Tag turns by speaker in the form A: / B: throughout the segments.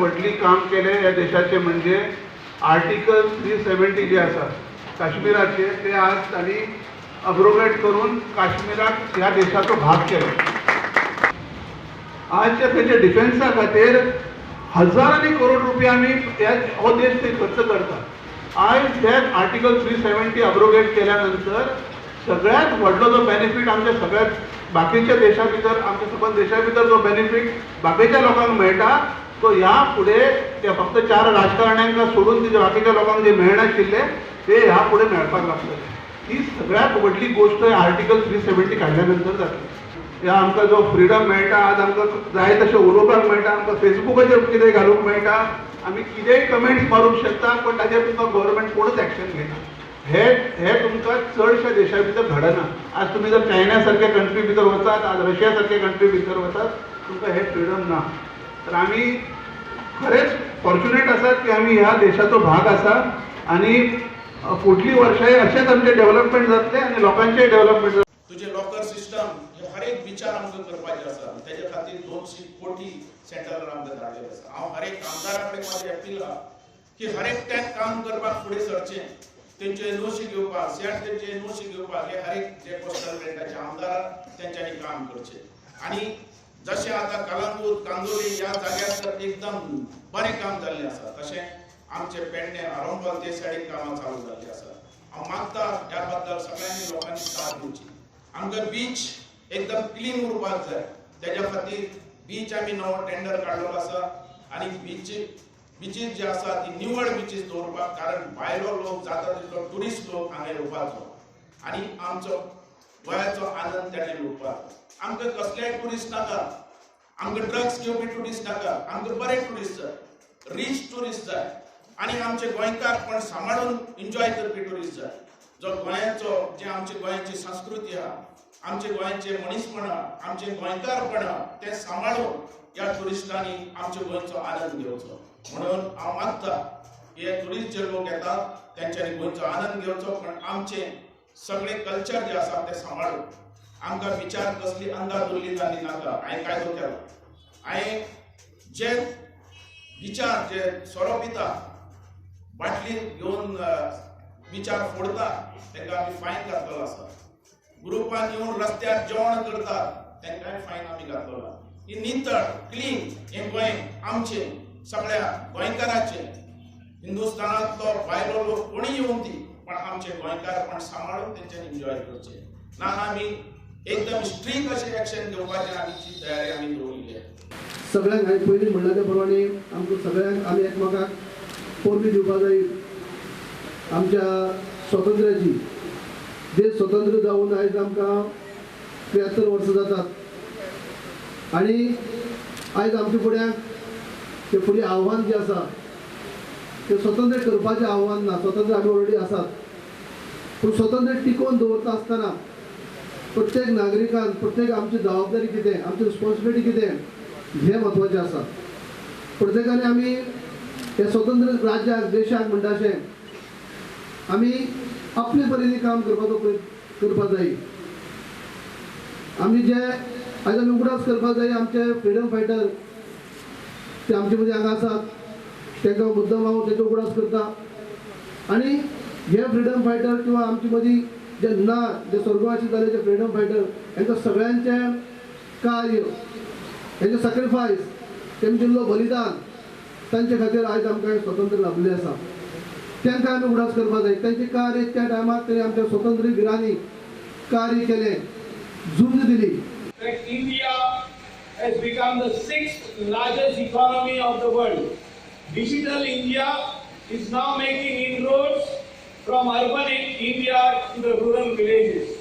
A: व्हडली काम केले ह्या देशाचे म्हणजे आर्टिकल 370 जे आसा काश्मीराचे ते आज तांणी अब्रोगेट करून काश्मीराक ह्या देशाचो भाग केलो. आजच्या त्याच्या डिफेन्सा खातीर हजारांनी करोड रुपया आमी हो देश ते खर्च करता. आज ते आर्टिकल 370 अब्रोगेट केल्यानंतर सगळ्यात व्हडलो जो बेनिफीट आमच्या सगळ्यात बाकीच्या देशा भितर आमच्या सबंद देशा भितर जो बेनिफीट बाकीच्या लोकांक मेळटा तो ह्या फुडें ते फक्त 4 राजकारण्यांक सोडून ते बाकीच्या लोकांक जे मेळनाशिल्ले ते ह्या फुडें मेळपाक लागतले. ही सगळ्यात व्हडली गोष्ट आर्टिकल 370 काडल्यानंतर जातली. ह्या आमकां जो फ्रीडम मेळटा आज आमकां जाय तशें उलोवपाक मेळटा आमकां फेसबुकाचेर कितेंय घालूंक मेळटा आमी कितेंय कमेंट्स मारूंक शकता पण ताचेर तुमकां गव्हर्नमेंट कोणूच एक्शन घेना. हे तुमकां चडशा देशा भितर घडना. आज तुमी जर चायना सारख्या कंट्री भितर वचात आज रशिया सारख्या कंट्री भितर वचात तुमकां हे फ्रीडम ना. तर आमी खरेंच फॉर्च्युनेट आसात की आमी ह्या देशाचो भाग आसा आणि फुडलीं वर्सांय अशेंच आमचें डेव्हलपमेंट जातलें आनी लोकांचें डेव्हलपमेंट जातलें.
B: तुझे लॉकर सिस्टम हे हर एक विचार आमकां करपाचे आसा. तेजे खातीर 200 कोटी सेंट्रल आमकां धाडलेले आसा. हांव हर एक आमदारा कडेन म्हाजी अपील आहा की हर एकट्याक काम करपाक फुडें सरचें. तेंचे एनओसी घेवपाक सेट तेंचे एनओसी घेवपाक हे हर एक जे कोस्टल बेल्टाचे आमदार तेंच्यांनी काम करचें. आणि जशें आतां कलंगूट कांदोली ह्या जाग्यार तर एकदम बरें काम जाल्लें आसा तशें आमचे पेडणे आरोंबल ते सायडीक कामां चालू जाल्लीं आसा. हांव मागता ह्या बद्दल सगळ्यांनी लोकांनी साथ दिवची. आमकां बीच एकदम क्लीन उरपाक जाय. तेज्या खातीर बीच आमी नवो टेंडर काडलेलो आसा आनी बीचीस जे आसा ती निवळ बीचीस दवरपाक कारण भायलो लोक जाता तितलो ट्युरिस्ट लोक हांगा येवपाचो आनी आमचो गोंयाचो आनंद तेणे लुटपाचो. आमकां कसलेय ट्युरिस्ट नाका. आमकां ड्रग्स घेवपी ट्युरिस्ट नाका. आमकां बरे ट्युरिस्ट जाय रीच ट्युरिस्ट जाय आनी आमचे गोंयकार पण सांबाळून एन्जॉय करपी ट्युरिस्ट जाय. जो गोंयाचो जे आमची गोंयची संस्कृती आहा आमचे गोंयचे मनीसपण आमचे गोंयकारपण ते सांबाळून ह्या ट्युरिस्टांनी आमच्या गोंयचो आनंद घेवचो. म्हणून हांव मागता की हे ट्युरिस्ट जे लोक येतात तेंच्यांनी गोंयचो आनंद घेवचो पण आमचे सगळे कल्चर जे आसा ते सांबाळून आमकां विचार कसली अंधाधुंदी जाल्ली नाका. हांवें कायदो केलो. हांवें जे विचार जे सोरो पिता बाटली घेवन विचार फोडता तांकां आमी फायन घातलेलो आसा. ग्रुपान येवन रस्त्यार जेवण करतात तांकांय फायन आमी घातलेलो. ही नितळ क्लीन हे गोंय आमचें सगळ्या गोंयकारांचें. हिंदुस्थानांतलो भायलो लोक कोणी येवन दी पण आमचे गोंयकारपण सांबाळून तेंच्यांनी एन्जॉय करचें. ना आमी एकदम स्ट्रीक अशें एक्शन घेवपाचें आमची तयारी आमी दवरली आहे.
C: सगळ्यांक हांवें पयलीं म्हणल्या त्या प्रमाणे आमकां सगळ्यांक आमी एकमेकाक पोरबी दिवपाक जाय. आमच्या स्वातंत्र्याची देश स्वतंत्र जावन आयज आमकां 73 वर्सां जातात आनी आयज आमच्या फुड्याक ते फुडें आव्हान जें आसा तें स्वतंत्र करपाचें आव्हान ना. स्वतंत्र आमी ऑलरेडी आसात पूण स्वतंत्र टिकोवन दवरता आसतना प्रत्येक नागरिकान प्रत्येक आमची जबाबदारी कितें आमची रिस्पॉन्सिबिलिटी कितें हें म्हत्वाचें आसा. प्रत्येकाने आमी हे स्वतंत्र राज्याक देशाक म्हणटा अशें आमी आपले परीने काम करपाक जाय. आमी जे आयज आमी उगडास करपाक जाय आमचे फ्रिडम फायटर ते आमचे मदीं हांगा आसात तांकां मुद्दम हांव तेचो उगडास करता. आनी हे फ्रिडम फायटर किंवा आमचे मदीं जे ना जे स्वर्गवासी जाले जे फ्रिडम फायटर हांकां सगळ्यांचें कार्य हेंचें सॅक्रिफायस तेंचे दिल्लो बलिदान तांचे खातीर आयज आमकां स्वतंत्र लाभलें आसा. तांकां आमी उगडास करपाक जाय. तांचे कार्य त्या टायमार तरी आमच्या स्वतंत्र वीरांनी कार्य केलें झुंज दिली.
D: India has become the 6th largest economy of the world. Digital India is now making inroads from urban India to the rural villages.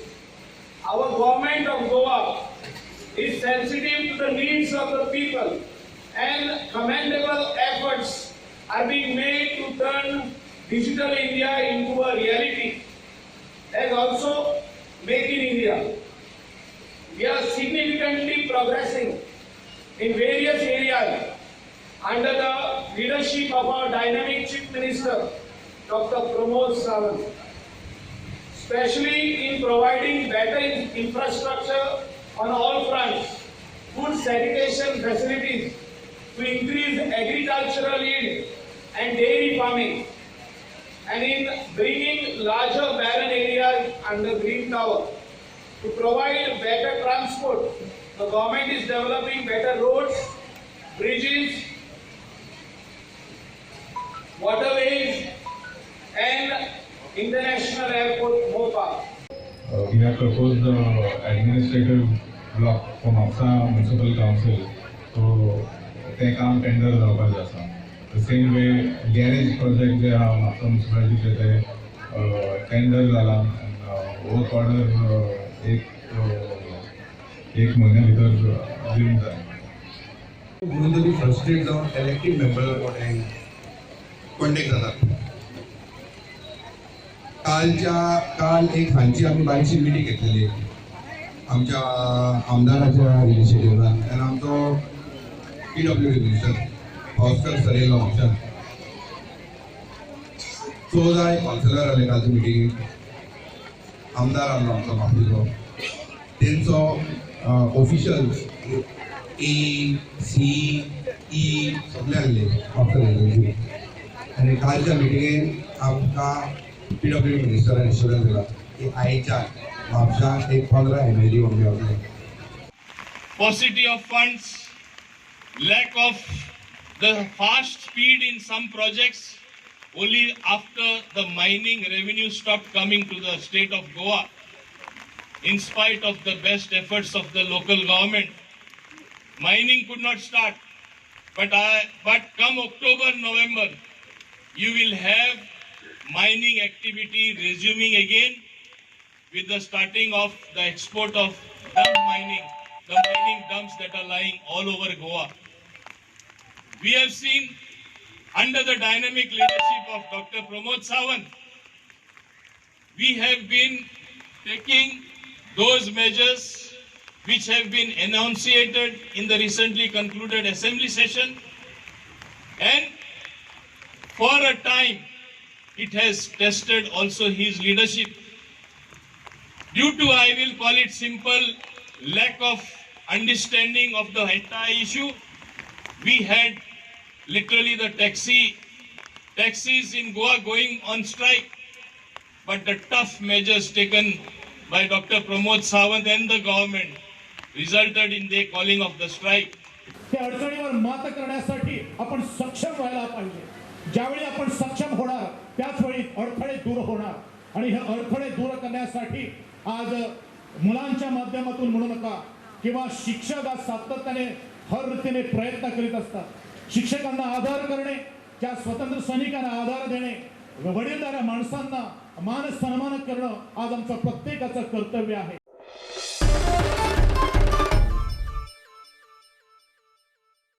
D: Our government of Goa is sensitive to the needs of the people and commendable efforts are being made to turn Digital India into a reality as also Make in India. We are significantly progressing in various areas under the leadership of our dynamic Chief Minister, Dr. Pramod Sawant, especially in providing better infrastructure on all fronts, good sanitation facilities to increase agriculture and dairy farming, and in bringing larger barren areas under green cover. To provide better transport, the government is developing better roads, bridges, waterways, and international airport Mopa.
E: We have proposed the administrative block from Apsa Municipal Council. So they काम tender जावपाक आसा. The same way garage project जे आहा म्हापसा मुन्सिपालिटीचे ते tender जाला work order एक महिन्या भितर दिवंक जाय.
F: म्हणून तरी फ्रस्ट्रेट जावन इलेक्टेड मेंबर कोणें कॉन्टेक्ट जातात. काल एक सांजची आमी बारीकशी मिटींग घेतलेली आमच्या आमदाराच्या इनिशिएटिव्हान आनी आमचो PWD मिनिस्टर ऑस्कर सर येयलो म्हापशान. सो जाय कावन्सिलर आले कालच्या मिटिंगेक, आमदार आसलो आमचो म्हापशेचो, तेंचो ऑफिशल्स ACE सगळे आसले म्हापसा रेल्वेचे. आनी कालच्या मिटिंगेन आमकां PWD मिनिस्टरान एश्युरन्स दिला की आयच्या म्हापशाक एक 15 MLD आमी आवडले.
G: Paucity of funds, lack of the fast speed in some projects, only after the mining revenue stopped coming to the state of Goa, in spite of the best efforts of the local government, mining could not start. But come October, November, you will have mining activity resuming again with the starting of the export of dump mining, the mining dumps that are lying all over Goa. We have seen under the dynamic leadership of Dr. Pramod Sawant, we have been taking those measures which have been enunciated in the recently concluded assembly session, and for a time it has tested also his leadership. Due to, I will call it simple, lack of understanding of the entire issue, we had literally the taxis in Goa going on strike. But the tough measures taken by Dr. Pramod Sawant and the government resulted in the calling of the strike.
H: त्या अडचणीवर मात करण्यासाठी आपण सक्षम व्हायला पाहिजे. ज्यावेळी आपण सक्षम होणार त्याच वेळी अडथळे दूर होणार, आणि हे अडथळे दूर करण्यासाठी आज मुलांच्या माध्यमातून म्हणू नका किंवा शिक्षक आज सातत्याने हर रीतीने प्रयत्न करीत असतात. शिक्षकांना आधार करणे, त्या स्वतंत्र सैनिकांना आधार देणे, वडीलधाऱ्या माणसांना मान सन्मान करणं आज आमचं प्रत्येकाचं कर्तव्य आहे.